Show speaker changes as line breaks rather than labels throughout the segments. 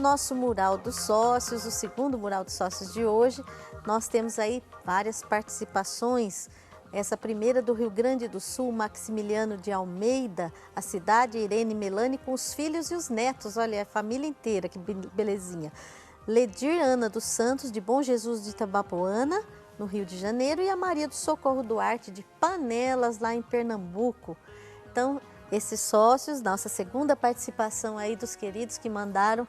nosso mural dos sócios, o segundo mural dos sócios de hoje. Nós temos aí várias participações. Essa primeira do Rio Grande do Sul, Maximiliano de Almeida, a cidade, Irene Melani com os filhos e os netos, olha, a família inteira, que belezinha. Ledir Ana dos Santos, de Bom Jesus de Itabapoana, no Rio de Janeiro, e a Maria do Socorro Duarte, de Panelas, lá em Pernambuco. Então, esses sócios, nossa segunda participação aí dos queridos que mandaram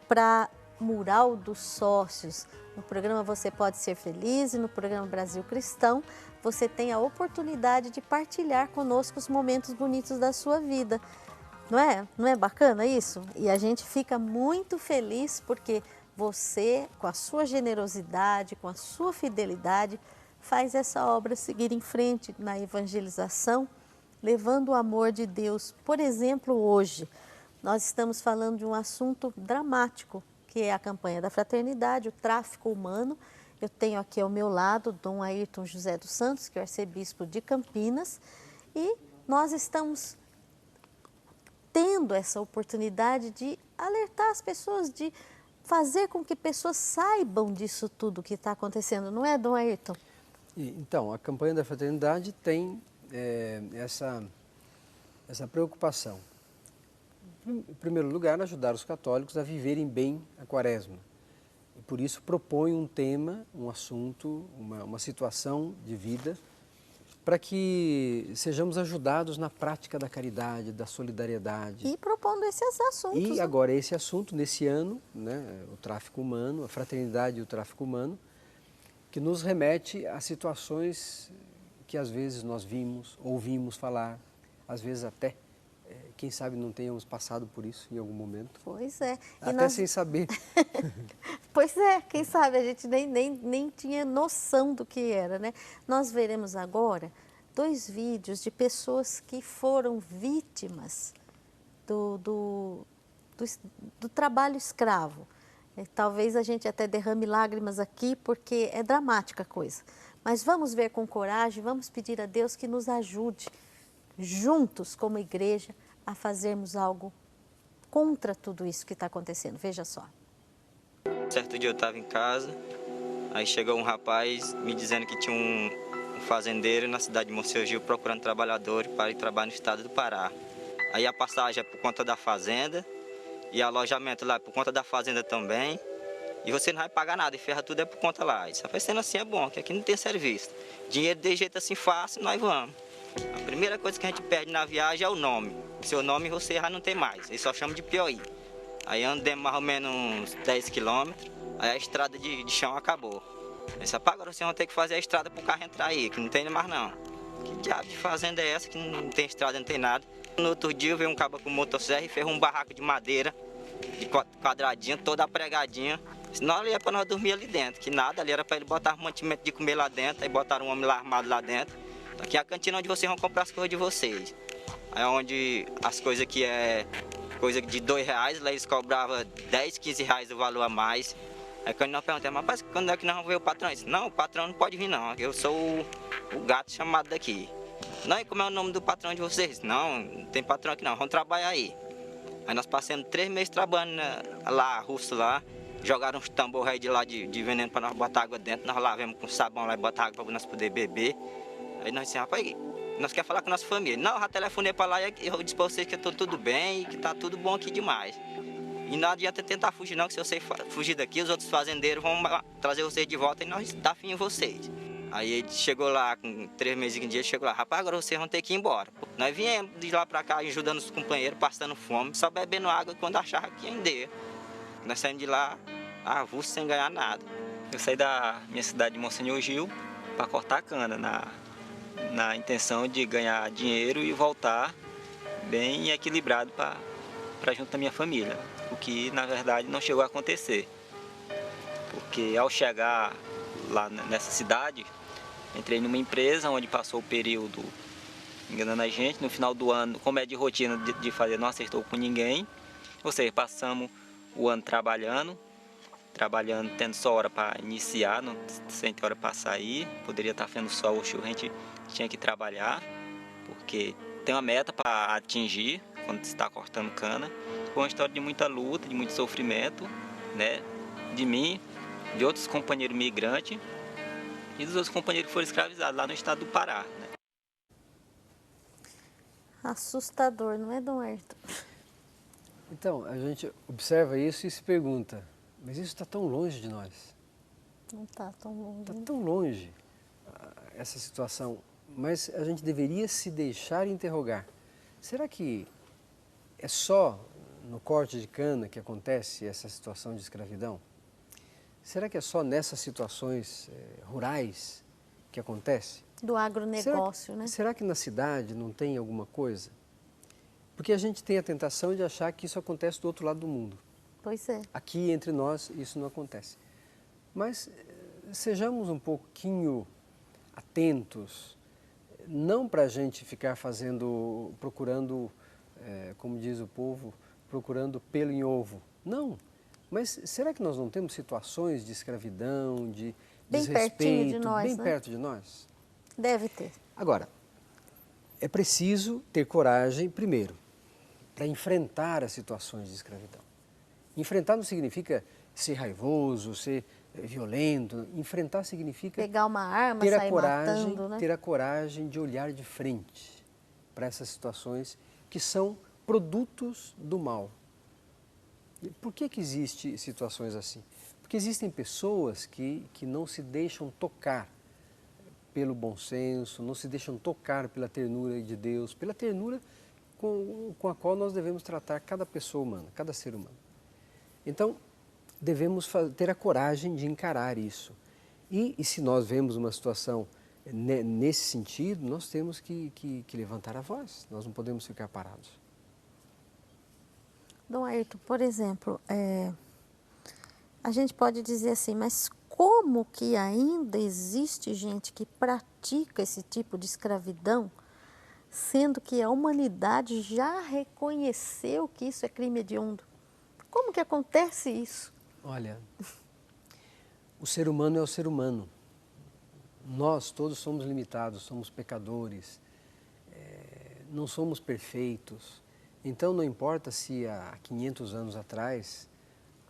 para Mural dos Sócios. No programa Você Pode Ser Feliz e no programa Brasil Cristão, você tem a oportunidade de partilhar conosco os momentos bonitos da sua vida. Não é? Não é bacana isso? E a gente fica muito feliz porque você, com a sua generosidade, com a sua fidelidade, faz essa obra seguir em frente na evangelização, levando o amor de Deus. Por exemplo, hoje, nós estamos falando de um assunto dramático, que é a campanha da fraternidade, o tráfico humano. Eu tenho aqui ao meu lado Dom Ayrton José dos Santos, que é o arcebispo de Campinas, e nós estamos tendo essa oportunidade de alertar as pessoas, de fazer com que pessoas saibam disso tudo que está acontecendo, não é, Dom Ayrton?
Então, a campanha da fraternidade tem essa preocupação. Em primeiro lugar, ajudar os católicos a viverem bem a Quaresma. E por isso propõe um tema, um assunto, uma situação de vida, para que sejamos ajudados na prática da caridade, da solidariedade.
E propondo esses assuntos.
E agora esse assunto, nesse ano, né, o tráfico humano, a fraternidade e o tráfico humano, que nos remete a situações que às vezes nós vimos, ouvimos falar, às vezes até, quem sabe não tenhamos passado por isso em algum momento.
Pois é.
Até sem saber.
Pois é, quem sabe a gente nem tinha noção do que era, né? Nós veremos agora 2 vídeos de pessoas que foram vítimas do trabalho escravo. Talvez a gente até derrame lágrimas aqui, porque é dramática a coisa. Mas vamos ver com coragem, vamos pedir a Deus que nos ajude, juntos como igreja, a fazermos algo contra tudo isso que está acontecendo. Veja só.
Certo dia eu estava em casa, aí chegou um rapaz me dizendo que tinha um fazendeiro na cidade de Monsenhor Gil procurando trabalhadores para ir trabalhar no estado do Pará. Aí a passagem é por conta da fazenda e alojamento lá é por conta da fazenda também. E você não vai pagar nada, e ferra tudo é por conta lá. Isso vai sendo assim é bom, que aqui não tem serviço. Dinheiro de jeito assim fácil, nós vamos. A primeira coisa que a gente perde na viagem é o nome. Seu nome você já não tem mais, eles só chamam de Piauí. Aí andamos mais ou menos uns 10 quilômetros, aí a estrada de chão acabou. Aí só agora vocês vão ter que fazer a estrada para o carro entrar aí, que não tem mais não. Que diabo de fazenda é essa que não tem estrada, não tem nada? No outro dia veio um cabo com motosserra e fez um barraco de madeira, de quadradinha, toda pregadinha. Senão ali é para nós dormir ali dentro, que nada, ali era para ele botar mantimento de comer lá dentro, aí botaram um homem lá armado lá dentro. Aqui é a cantina onde vocês vão comprar as coisas de vocês. Aí onde as coisas que é coisa de R$2, lá eles cobravam 10, 15 reais o valor a mais. Aí quando nós perguntamos, rapaz, quando é que nós vamos ver o patrão? Ele disse, não, o patrão não pode vir não, eu sou o gato chamado daqui. Não, e como é o nome do patrão de vocês? Não, não tem patrão aqui não, vamos trabalhar aí. Aí nós passamos 3 meses trabalhando lá, russo lá, jogaram uns tambor de lá de veneno para nós botar água dentro, nós lavamos com sabão lá e botar água para nós poder beber. Aí nós dissemos, rapaz, nós queremos falar com a nossa família. Não, eu já telefonei para lá e eu disse para vocês que estou tudo bem e que está tudo bom aqui demais. E não adianta tentar fugir não, que se você fugir daqui, os outros fazendeiros vão trazer vocês de volta e nós dá fim em vocês. Aí ele chegou lá, com 3 meses de dia, chegou lá, rapaz, agora vocês vão ter que ir embora. Nós viemos de lá para cá ajudando os companheiros, passando fome, só bebendo água quando achava que ia ender. Nós saímos de lá, avulso, sem ganhar nada.
Eu saí da minha cidade de Monsenhor Gil para cortar cana, na intenção de ganhar dinheiro e voltar bem equilibrado para junto da minha família, o que na verdade não chegou a acontecer, porque ao chegar lá nessa cidade, entrei numa empresa onde passou o período enganando a gente, no final do ano, como é de rotina de fazer, não acertou com ninguém, ou seja, passamos o ano trabalhando, tendo só hora para iniciar, não, sem ter hora para sair, poderia estar fazendo sol ou chuva, a gente tinha que trabalhar, porque tem uma meta para atingir quando se está cortando cana. Foi uma história de muita luta, de muito sofrimento, né? De mim, de outros companheiros migrantes e dos outros companheiros que foram escravizados lá no estado do Pará, né?
Assustador, não é, Dom Ayrton?
Então, a gente observa isso e se pergunta, mas isso está tão longe de nós?
Não está tão longe.
Está tão longe essa situação, mas a gente deveria se deixar interrogar. Será que é só no corte de cana que acontece essa situação de escravidão? Será que é só nessas situações rurais que acontece?
Do agronegócio, né?
Será que na cidade não tem alguma coisa? Porque a gente tem a tentação de achar que isso acontece do outro lado do mundo.
Pois é.
Aqui entre nós isso não acontece. Mas sejamos um pouquinho atentos, não para a gente ficar procurando, como diz o povo, procurando pelo em ovo. Não. Mas será que nós não temos situações de escravidão, de
bem
desrespeito,
pertinho de nós,
bem
né?
perto de nós?
Deve ter.
Agora, é preciso ter coragem, primeiro, para enfrentar as situações de escravidão. Enfrentar não significa ser raivoso, ser violento. Enfrentar significa
pegar uma arma,
ter a
sair
coragem,
matando, né?
ter a coragem de olhar de frente para essas situações que são produtos do mal. E por que existem situações assim? Porque existem pessoas que não se deixam tocar pelo bom senso, não se deixam tocar pela ternura de Deus, pela ternura com a qual nós devemos tratar cada pessoa humana, cada ser humano. Então, devemos ter a coragem de encarar isso. E se nós vemos uma situação nesse sentido, nós temos que levantar a voz, nós não podemos ficar parados.
Dom Ayrton, por exemplo, a gente pode dizer assim, mas como que ainda existe gente que pratica esse tipo de escravidão, sendo que a humanidade já reconheceu que isso é crime hediondo? Como que acontece isso?
Olha, o ser humano é o ser humano. Nós todos somos limitados, somos pecadores, não somos perfeitos. Então não importa se há 500 anos atrás,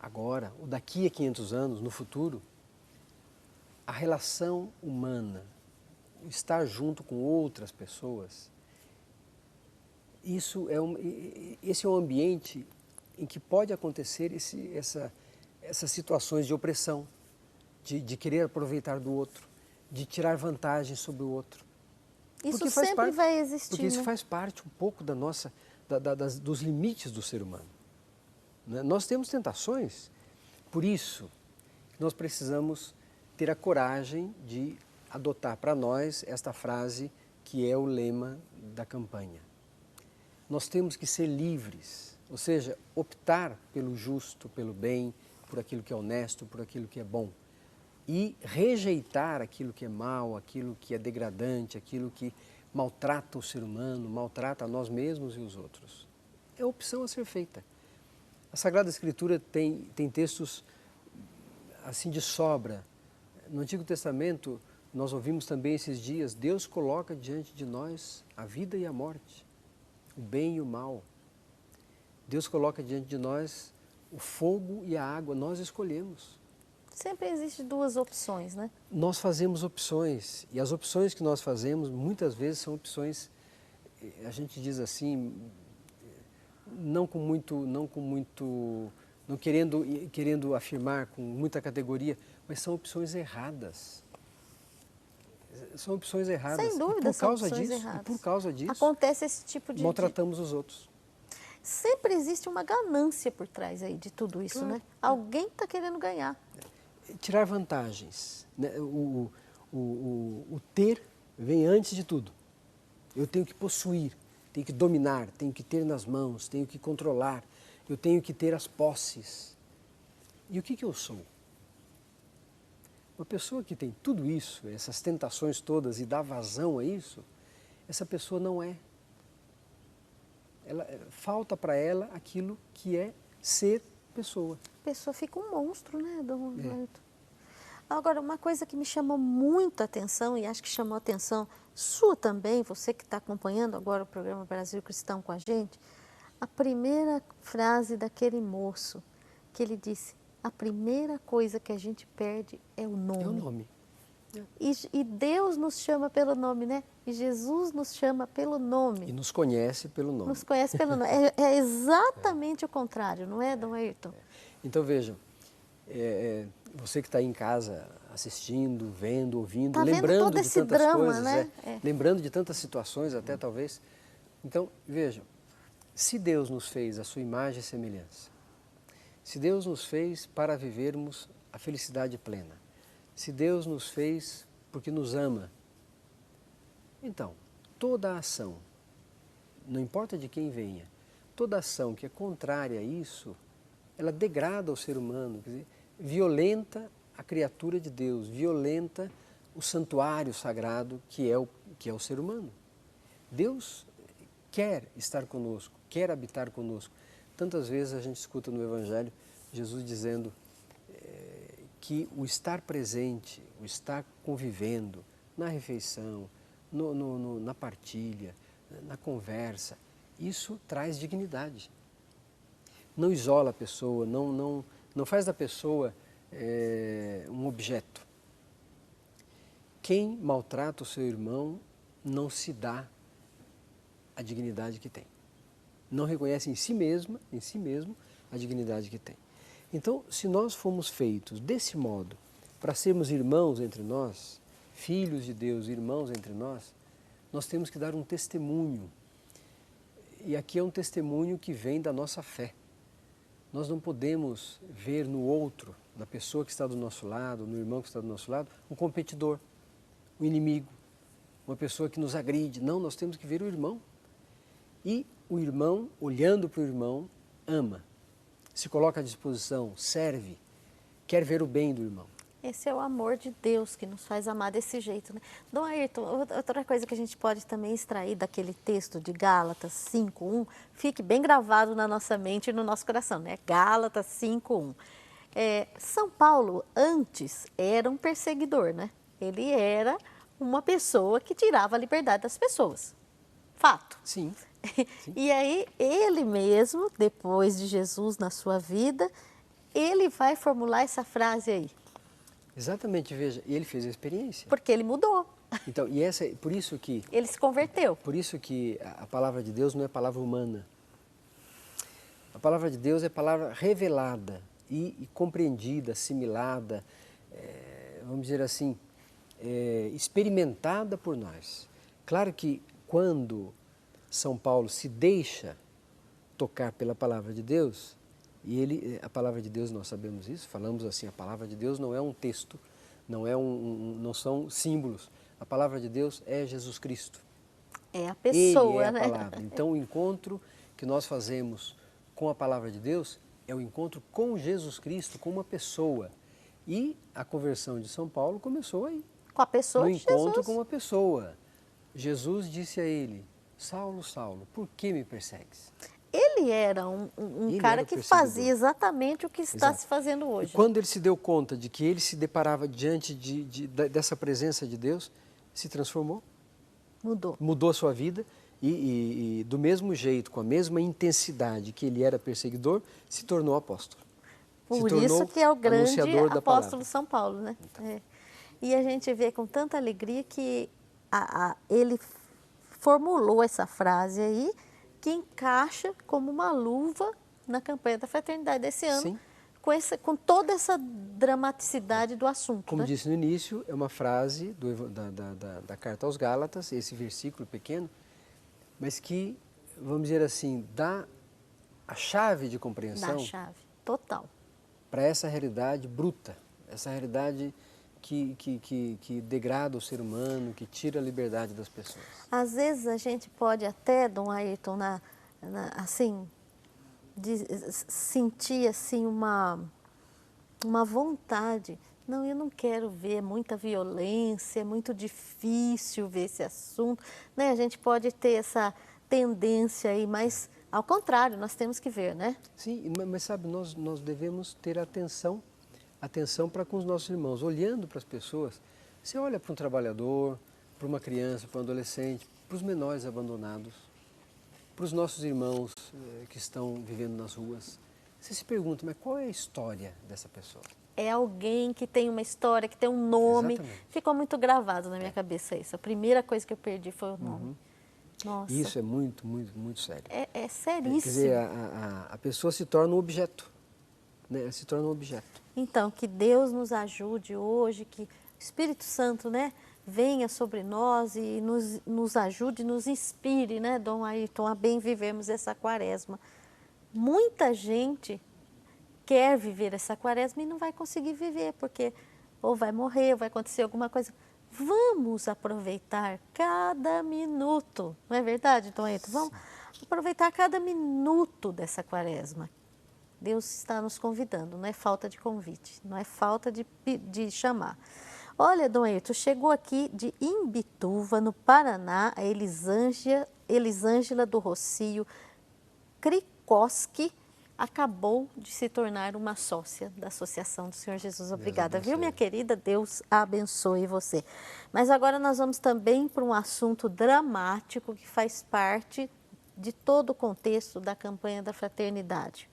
agora, ou daqui a 500 anos, no futuro, a relação humana, estar junto com outras pessoas, esse é um ambiente em que pode acontecer essas situações de opressão, de querer aproveitar do outro, de tirar vantagem sobre o outro.
Isso sempre vai existir,
porque isso
né?
faz parte um pouco dos limites do ser humano. Né? Nós temos tentações, por isso nós precisamos ter a coragem de adotar para nós esta frase que é o lema da campanha. Nós temos que ser livres, ou seja, optar pelo justo, pelo bem, por aquilo que é honesto, por aquilo que é bom. E rejeitar aquilo que é mal, aquilo que é degradante, aquilo que maltrata o ser humano, maltrata a nós mesmos e os outros. É a opção a ser feita. A Sagrada Escritura tem textos assim de sobra. No Antigo Testamento, nós ouvimos também esses dias, Deus coloca diante de nós a vida e a morte, o bem e o mal. Deus coloca diante de nós o fogo e a água, nós escolhemos.
Sempre existe duas opções, né?
Nós fazemos opções, e as opções que nós fazemos muitas vezes são opções, a gente diz assim, não querendo afirmar com muita categoria, mas são opções erradas. São opções erradas.
Sem dúvida,
são opções erradas. E por causa disso,
acontece esse tipo de...
maltratamos os outros.
Sempre existe uma ganância por trás aí de tudo isso,
Claro.
né? Alguém está querendo ganhar.
Tirar vantagens. Né? O ter vem antes de tudo. Eu tenho que possuir, tenho que dominar, tenho que ter nas mãos, tenho que controlar, eu tenho que ter as posses. E o que eu sou? Uma pessoa que tem tudo isso, essas tentações todas e dá vazão a isso, essa pessoa não é. Falta para ela aquilo que é ser pessoa.
A pessoa fica um monstro, né, Dom Ayrton? Agora, uma coisa que me chamou muita atenção, e acho que chamou a atenção sua também, você que está acompanhando agora o programa Brasil Cristão com a gente, a primeira frase daquele moço, que ele disse, a primeira coisa que a gente perde é o nome.
É o nome.
E Deus nos chama pelo nome, né? E Jesus nos chama pelo nome.
E nos conhece pelo nome.
Nos conhece pelo nome. É exatamente o contrário, não é, Dom Ayrton?
Então vejam, você que está aí em casa assistindo, vendo, ouvindo,
Tá vendo
lembrando
todo
de
esse
tantas
drama,
coisas,
né?
lembrando de tantas situações até talvez. Então vejam, se Deus nos fez a sua imagem e semelhança, se Deus nos fez para vivermos a felicidade plena, se Deus nos fez porque nos ama, então toda ação, não importa de quem venha, toda ação que é contrária a isso, ela degrada o ser humano, quer dizer, violenta a criatura de Deus, violenta o santuário sagrado que é o ser humano. Deus quer estar conosco, quer habitar conosco. Tantas vezes a gente escuta no Evangelho Jesus dizendo que o estar presente, o estar convivendo na refeição, na partilha, na conversa, isso traz dignidade. Não isola a pessoa, não faz da pessoa um objeto. Quem maltrata o seu irmão não se dá a dignidade que tem. Não reconhece em si mesmo, a dignidade que tem. Então, se nós fomos feitos desse modo, para sermos irmãos entre nós, filhos de Deus, irmãos entre nós, nós temos que dar um testemunho. E aqui é um testemunho que vem da nossa fé. Nós não podemos ver no outro, na pessoa que está do nosso lado, no irmão que está do nosso lado, um competidor, um inimigo, uma pessoa que nos agride. Não, nós temos que ver o irmão. E o irmão, olhando para o irmão, ama, se coloca à disposição, serve, quer ver o bem do irmão.
Esse é o amor de Deus que nos faz amar desse jeito, né? Dom Ayrton, outra coisa que a gente pode também extrair daquele texto de Gálatas 5:1, fique bem gravado na nossa mente e no nosso coração, né? Gálatas 5:1. São Paulo antes era um perseguidor, né? Ele era uma pessoa que tirava a liberdade das pessoas. Fato.
Sim.
E aí ele mesmo, depois de Jesus na sua vida, ele vai formular essa frase aí.
Exatamente, veja, e ele fez a experiência.
Porque ele mudou.
Então, por isso que...
Ele se converteu.
Por isso que a palavra de Deus não é palavra humana. A palavra de Deus é palavra revelada e compreendida, assimilada, vamos dizer assim, experimentada por nós. Claro que quando São Paulo se deixa tocar pela palavra de Deus, e a palavra de Deus, nós sabemos isso, falamos assim, a palavra de Deus não é um texto, não são símbolos. A palavra de Deus é Jesus Cristo.
É a pessoa,
Ele é a
né?
palavra. Então o encontro que nós fazemos com a palavra de Deus é o encontro com Jesus Cristo, com uma pessoa. E a conversão de São Paulo começou aí.
Com a pessoa
no
de
encontro
Jesus.
com uma pessoa. Jesus disse a ele, Saulo, Saulo, por que me persegues?
Ele era um
Ele
cara
era o
que
perseguidor.
fazia exatamente o que está
Exato.
se fazendo hoje.
E quando ele se deu conta de que ele se deparava diante dessa presença de Deus, se transformou, mudou a sua vida e do mesmo jeito, com a mesma intensidade que ele era perseguidor, se tornou apóstolo.
Por isso que é o grande apóstolo
palavra.
São Paulo, né?
Então.
E a gente vê com tanta alegria que ele formulou essa frase aí, que encaixa como uma luva na campanha da fraternidade desse ano,
Sim.
com toda essa dramaticidade do assunto.
Como
né?
disse no início, é uma frase da carta aos Gálatas, esse versículo pequeno, mas que, vamos dizer assim, dá a chave de compreensão.
Da chave, total.
Para essa realidade bruta, essa realidade que degrada o ser humano, que tira a liberdade das pessoas.
Às vezes a gente pode até, Dom Ayrton, assim, sentir assim, uma vontade. Não, eu não quero ver muita violência, é muito difícil ver esse assunto. Né? A gente pode ter essa tendência aí, mas ao contrário, nós temos que ver, né?
Sim, mas sabe, nós devemos ter atenção para com os nossos irmãos, olhando para as pessoas. Você olha para um trabalhador, para uma criança, para um adolescente, para os menores abandonados. para os nossos irmãos que estão vivendo nas ruas, você se pergunta, mas qual é a história dessa pessoa?
É alguém que tem uma história, que tem um nome.
Exatamente.
Ficou muito gravado na minha cabeça isso. A primeira coisa que eu perdi foi o nome. Nossa.
Isso é muito, muito, muito sério.
É seríssimo.
Quer dizer, a pessoa se torna um objeto, né? Se torna um objeto.
Então, que Deus nos ajude hoje, que o Espírito Santo, né, venha sobre nós e nos ajude, nos inspire, né, Dom Ayrton, a bem vivermos essa quaresma. Muita gente quer viver essa quaresma e não vai conseguir viver, porque ou vai morrer, ou vai acontecer alguma coisa. Vamos aproveitar cada minuto, não é verdade, Dom Ayrton? Vamos aproveitar cada minuto dessa quaresma. Deus está nos convidando, não é falta de convite, não é falta de chamar. Olha, Dom Ayrton, chegou aqui de Imbituva, no Paraná, a Elisângela do Rocio Krikoski, acabou de se tornar uma sócia da Associação do Senhor Jesus. Obrigada, viu, minha querida? Deus abençoe você. Mas agora nós vamos também para um assunto dramático que faz parte de todo o contexto da campanha da fraternidade.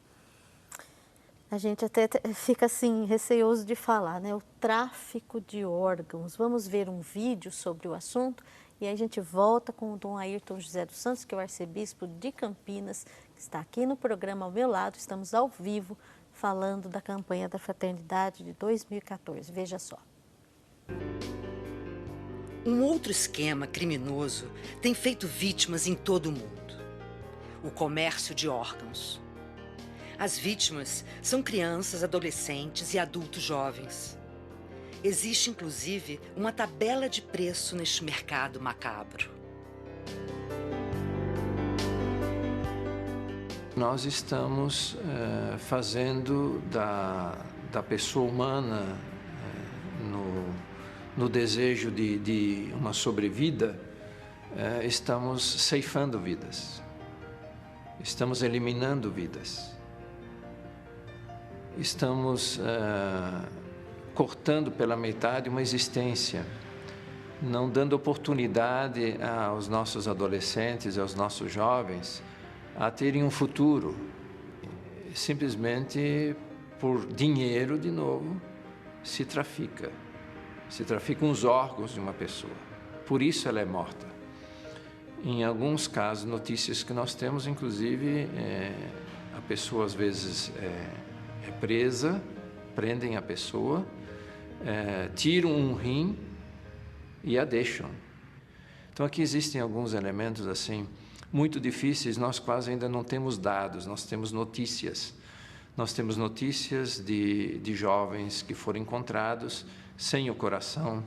A gente até fica assim, receoso de falar, né? O tráfico de órgãos. Vamos ver um vídeo sobre o assunto e aí a gente volta com o Dom Ayrton José dos Santos, que é o arcebispo de Campinas, que está aqui no programa ao meu lado. Estamos ao vivo falando da campanha da fraternidade de 2014. Veja só.
Um outro esquema criminoso tem feito vítimas em todo o mundo: o comércio de órgãos. As vítimas são crianças, adolescentes e adultos jovens. Existe, inclusive, uma tabela de preço neste mercado macabro.
Nós estamos fazendo da pessoa humana, no desejo de uma sobrevida, estamos ceifando vidas, estamos eliminando vidas, estamos cortando pela metade uma existência, não dando oportunidade aos nossos adolescentes, aos nossos jovens, a terem um futuro. Simplesmente por dinheiro, de novo, se traficam os órgãos de uma pessoa. Por isso ela é morta. Em alguns casos, notícias que nós temos, inclusive, a pessoa às vezes é presa, prendem a pessoa, tiram um rim e a deixam. Então aqui existem alguns elementos assim muito difíceis. Nós quase ainda não temos dados, nós temos notícias. Nós temos notícias de jovens que foram encontrados sem o coração,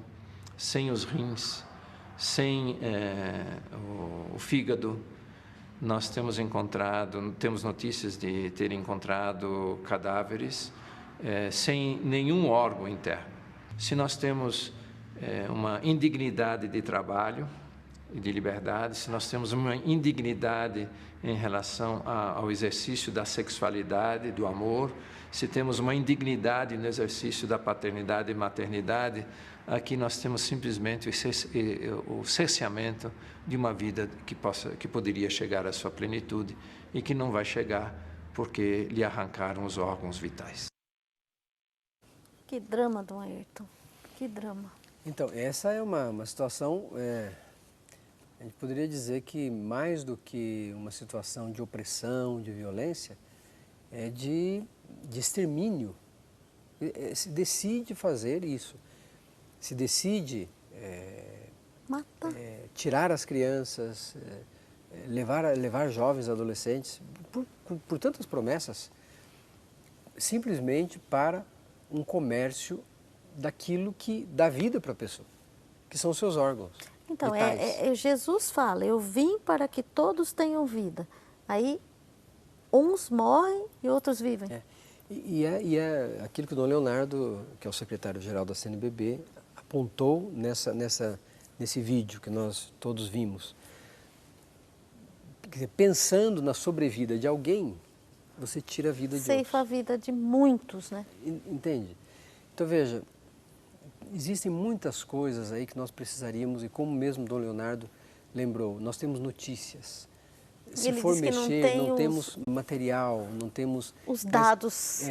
sem os rins, sem o fígado. Nós temos notícias de ter encontrado cadáveres sem nenhum órgão interno. Se nós temos uma indignidade de trabalho e de liberdade, se nós temos uma indignidade em relação ao exercício da sexualidade, do amor, se temos uma indignidade no exercício da paternidade e maternidade, aqui nós temos simplesmente o cerceamento de uma vida que poderia chegar à sua plenitude e que não vai chegar porque lhe arrancaram os órgãos vitais.
Que drama, Dom Ayrton, que drama.
Então, essa é uma situação, a gente poderia dizer que mais do que uma situação de opressão, de violência, é de extermínio. Se decide fazer isso, se decide tirar as crianças, levar jovens, adolescentes, por tantas promessas, simplesmente para um comércio daquilo que dá vida para a pessoa, que são os seus órgãos.
Então,
vitais.
Jesus fala, eu vim para que todos tenham vida. Aí, uns morrem e outros vivem.
E é aquilo que o Dom Leonardo, que é o secretário-geral da CNBB, apontou nesse vídeo que nós todos vimos. Quer dizer, pensando na sobrevida de alguém, você tira a vida de outros.
Ceifa a vida de muitos, né?
Entende? Então, veja, existem muitas coisas aí que nós precisaríamos, e como mesmo Dom Leonardo lembrou, nós temos notícias se
Ele
for
diz que
mexer,
não
não
tem
temos material, não temos...
os dados.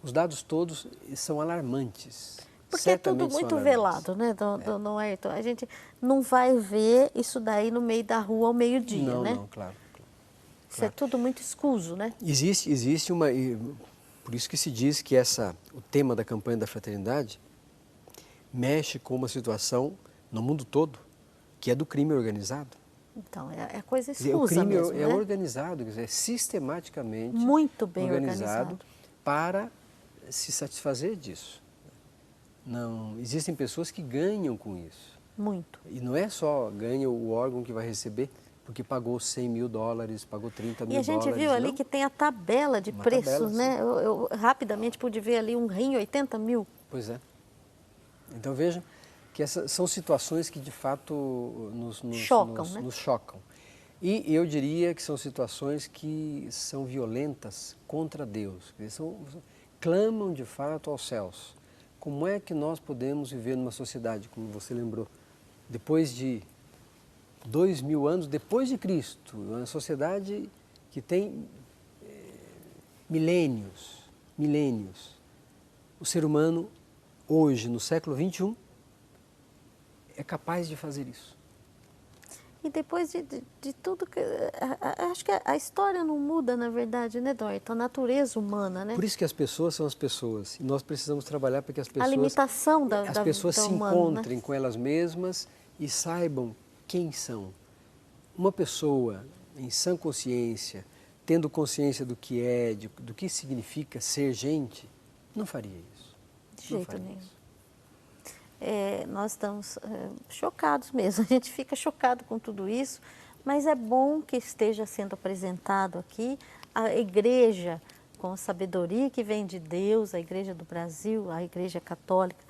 Os dados todos são alarmantes.
Porque é tudo
Certamente são
muito
alarmantes.
velado, né, Dom Ayrton? A gente não vai ver isso daí no meio da rua ao meio-dia,
Não,
né?
não, claro.
Isso é tudo muito escuso, né?
Existe uma... Por isso que se diz que o tema da campanha da fraternidade mexe com uma situação no mundo todo, que é do crime organizado.
Então, é coisa
Quer dizer,
escusa
o crime
mesmo,
é
né?
organizado, quer dizer, é sistematicamente
Muito bem organizado.
para se satisfazer disso. Não, existem pessoas que ganham com isso.
Muito.
E não é só ganha o órgão que vai receber, porque pagou 100 mil dólares, pagou 30 mil
E a
dólares.
gente viu ali
não?
que tem a tabela de
Uma
preços,
tabela,
né? Eu rapidamente pude ver ali um rim, 80 mil.
Pois é. Então veja que essas são situações que de fato nos chocam. E eu diria que são situações que são violentas contra Deus. Eles clamam de fato aos céus. Como é que nós podemos viver numa sociedade, como você lembrou, depois de 2000 anos depois de Cristo, uma sociedade que tem milênios. O ser humano, hoje, no século XXI, é capaz de fazer isso.
E depois de tudo que... Acho que a história não muda, na verdade, né, Dom Ayrton? A natureza humana, né?
Por isso que as pessoas são as pessoas. E nós precisamos trabalhar para que as pessoas...
A limitação da
pessoas
da
se
humana,
encontrem,
né?
com elas mesmas e saibam quem são. Uma pessoa em sã consciência, tendo consciência do que é, do que significa ser gente, não faria isso.
De jeito nenhum. Nós estamos chocados mesmo, a gente fica chocado com tudo isso, mas é bom que esteja sendo apresentado aqui a igreja com a sabedoria que vem de Deus, a igreja do Brasil, a igreja católica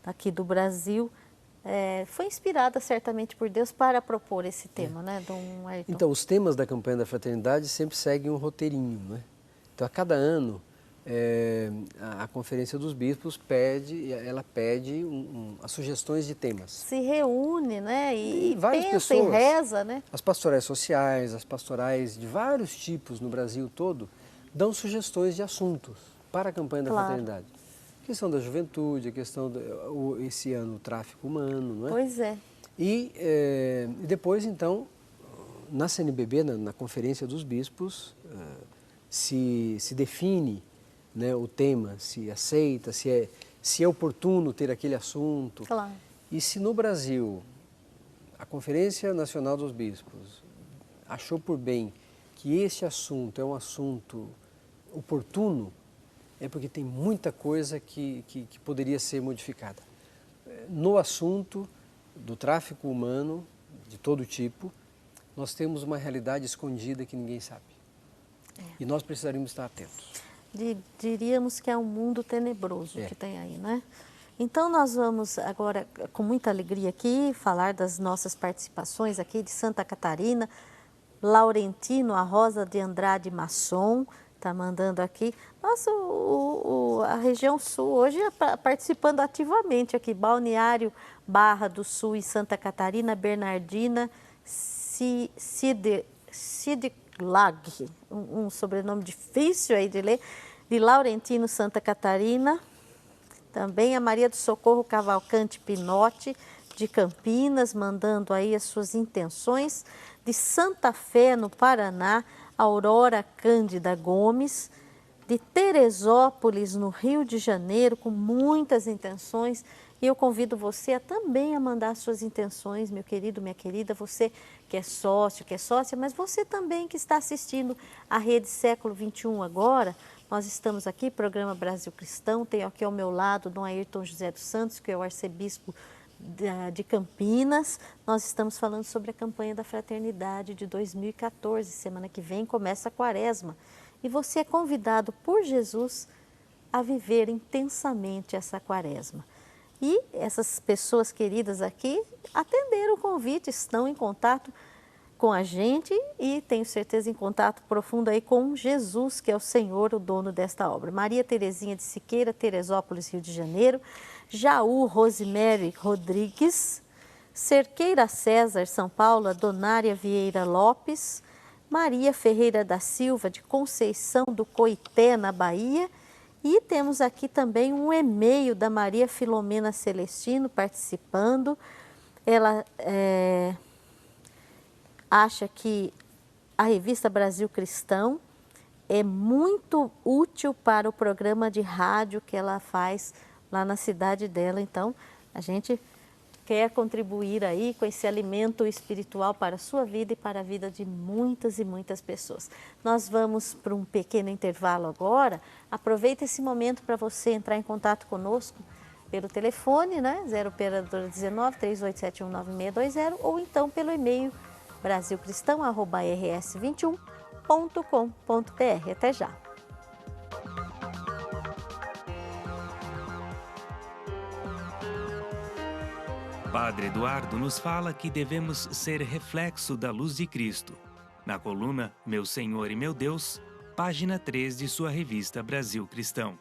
aqui do Brasil, foi inspirada certamente por Deus para propor esse tema, né, Dom Ayrton?
Então, os temas da campanha da fraternidade sempre seguem um roteirinho, né? Então, a cada ano, a Conferência dos Bispos pede as sugestões de temas.
Se reúne, né, e
várias
pensa e reza, né?
As pastorais sociais, as pastorais de vários tipos no Brasil todo, dão sugestões de assuntos para a campanha da fraternidade. A questão da juventude, a questão, esse ano, o tráfico humano, não é?
Pois é.
E depois, então, na CNBB, na Conferência dos Bispos, se define, né, o tema, se aceita, se é oportuno ter aquele assunto.
Claro.
E se no Brasil a Conferência Nacional dos Bispos achou por bem que este assunto é um assunto oportuno, é porque tem muita coisa que poderia ser modificada. No assunto do tráfico humano, de todo tipo, nós temos uma realidade escondida que ninguém sabe. E nós precisaríamos estar atentos.
Diríamos que é um mundo tenebroso que tem aí, né? Então, nós vamos agora, com muita alegria aqui, falar das nossas participações aqui de Santa Catarina. Laurentino, a Rosa de Andrade Masson, está mandando aqui. Nossa, a região sul hoje participando ativamente aqui. Balneário Barra do Sul e Santa Catarina, Bernardina Sidlag, um sobrenome difícil aí de ler, de Laurentino, Santa Catarina. Também a Maria do Socorro Cavalcante Pinotti, de Campinas, mandando aí as suas intenções. De Santa Fé, no Paraná, Aurora Cândida Gomes. De Teresópolis, no Rio de Janeiro, com muitas intenções. E eu convido você também a mandar suas intenções, meu querido, minha querida, você que é sócio, que é sócia, mas você também que está assistindo a Rede Século XXI agora. Nós estamos aqui, Programa Brasil Cristão, tenho aqui ao meu lado Dom Ayrton José dos Santos, que é o arcebispo de Campinas. Nós estamos falando sobre a campanha da fraternidade de 2014, semana que vem começa a quaresma. E você é convidado por Jesus a viver intensamente essa quaresma. E essas pessoas queridas aqui atenderam o convite, estão em contato com a gente e tenho certeza em contato profundo aí com Jesus, que é o Senhor, o dono desta obra. Maria Terezinha de Siqueira, Teresópolis, Rio de Janeiro. Jaú Rosemary Rodrigues. Cerqueira César, São Paulo, Donária Vieira Lopes. Maria Ferreira da Silva, de Conceição do Coité, na Bahia. E temos aqui também um e-mail da Maria Filomena Celestino participando. Ela acha que a revista Brasil Cristão é muito útil para o programa de rádio que ela faz lá na cidade dela. Então, a gente quer contribuir aí com esse alimento espiritual para a sua vida e para a vida de muitas e muitas pessoas. Nós vamos para um pequeno intervalo agora. Aproveita esse momento para você entrar em contato conosco pelo telefone, né? 0 operadora 19 3871 9620 ou então pelo e-mail brasilcristão@rs21.com.br. Até já.
Padre Eduardo nos fala que devemos ser reflexo da luz de Cristo. Na coluna Meu Senhor e Meu Deus, página 3 de sua revista Brasil Cristão.